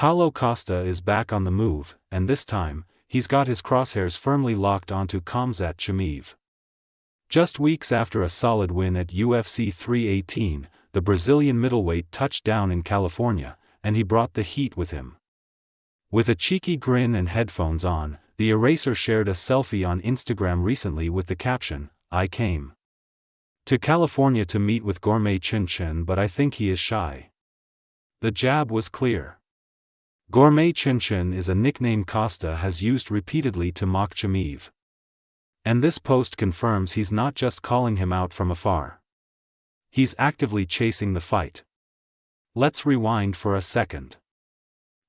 Paulo Costa is back on the move, and this time, he's got his crosshairs firmly locked onto Khamzat Chimaev. Just weeks after a solid win at UFC 318, the Brazilian middleweight touched down in California, and he brought the heat with him. With a cheeky grin and headphones on, the Eraser shared a selfie on Instagram recently with the caption, "I came to California to meet with Gourmet Chin Chin, but I think he is shy." The jab was clear. Gourmet Chin Chin is a nickname Costa has used repeatedly to mock Chimaev. And this post confirms he's not just calling him out from afar. He's actively chasing the fight. Let's rewind for a second.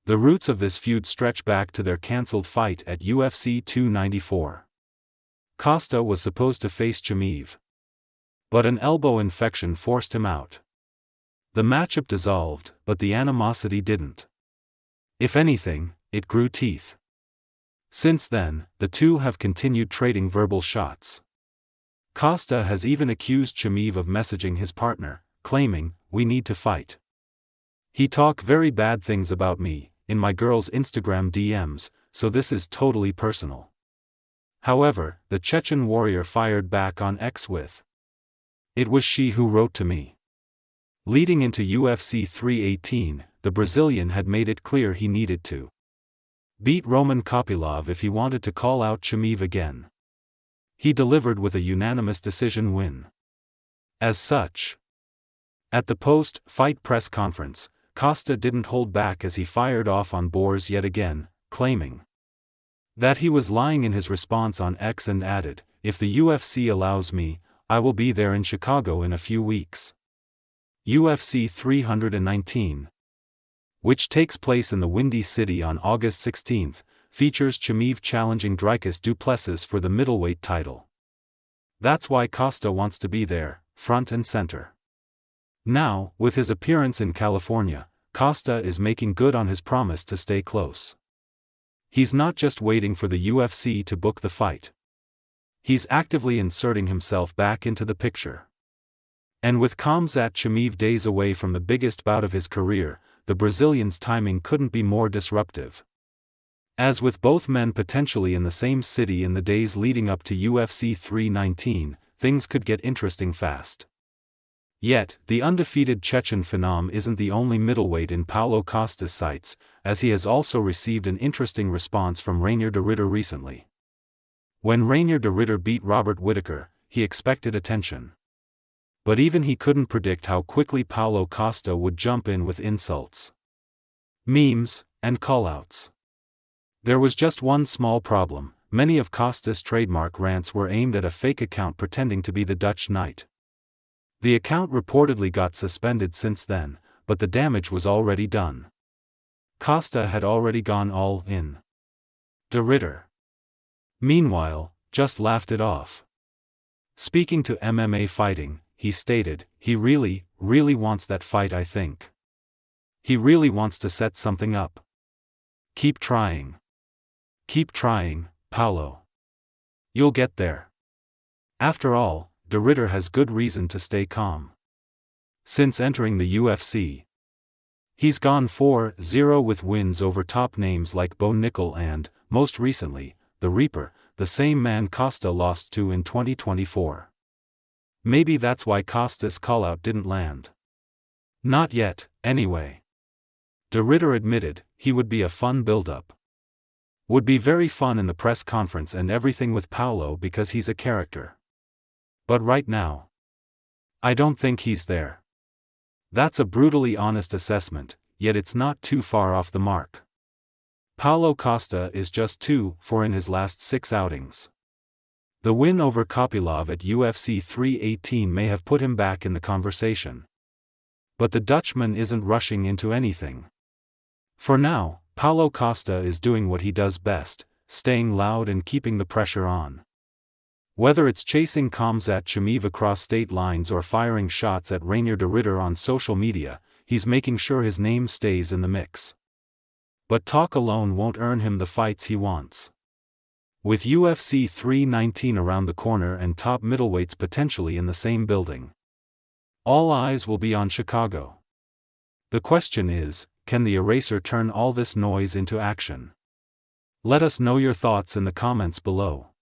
The roots of this feud stretch back to their cancelled fight at UFC 294. Costa was supposed to face Chimaev, but an elbow infection forced him out. The matchup dissolved, but the animosity didn't. If anything, it grew teeth. Since then, the two have continued trading verbal shots. Costa has even accused Chimaev of messaging his partner, claiming, "We need to fight. He talk very bad things about me in my girl's Instagram DMs, so this is totally personal." However, the Chechen warrior fired back on X with, "It was she who wrote to me." Leading into UFC 318, the Brazilian had made it clear he needed to beat Roman Kopylov if he wanted to call out Chimaev again. He delivered with a unanimous decision win. As such, at the post-fight press conference, Costa didn't hold back as he fired off on Boers yet again, claiming that he was lying in his response on X and added, "If the UFC allows me, I will be there in Chicago in a few weeks." UFC 319, which takes place in the Windy City on August 16, features Chimaev challenging Dricus du Plessis for the middleweight title. That's why Costa wants to be there, front and center. Now, with his appearance in California, Costa is making good on his promise to stay close. He's not just waiting for the UFC to book the fight. He's actively inserting himself back into the picture. And with Khamzat Chimaev days away from the biggest bout of his career, the Brazilian's timing couldn't be more disruptive. As with both men potentially in the same city in the days leading up to UFC 319, things could get interesting fast. Yet, the undefeated Chechen phenom isn't the only middleweight in Paulo Costa's sights, as he has also received an interesting response from Reinier de Ridder recently. When Reinier de Ridder beat Robert Whittaker, he expected attention. But even he couldn't predict how quickly Paulo Costa would jump in with insults, memes, and callouts. There was just one small problem: many of Costa's trademark rants were aimed at a fake account pretending to be the Dutch Knight. The account reportedly got suspended since then, but the damage was already done. Costa had already gone all in. De Ridder, meanwhile, just laughed it off. Speaking to MMA Fighting, he stated, "He really wants that fight. I think he really wants to set something up. Keep trying. Keep trying, Paulo. You'll get there." After all, De Ridder has good reason to stay calm. Since entering the UFC, he's gone 4-0 with wins over top names like Bo Nickel and, most recently, The Reaper, the same man Costa lost to in 2024. Maybe that's why Costa's callout didn't land. Not yet, anyway. De Ridder admitted, he would be a fun build-up. Would be very fun in the press conference and everything with Paulo because he's a character. But right now, I don't think he's there. That's a brutally honest assessment, yet it's not too far off the mark. Paulo Costa is just 2-4 in his last 6 outings. The win over Kopylov at UFC 318 may have put him back in the conversation. But the Dutchman isn't rushing into anything. For now, Paulo Costa is doing what he does best, staying loud and keeping the pressure on. Whether it's chasing Khamzat Chimaev across state lines or firing shots at Reinier de Ridder on social media, he's making sure his name stays in the mix. But talk alone won't earn him the fights he wants. With UFC 319 around the corner and top middleweights potentially in the same building, all eyes will be on Chicago. The question is, can the eraser turn all this noise into action? Let us know your thoughts in the comments below.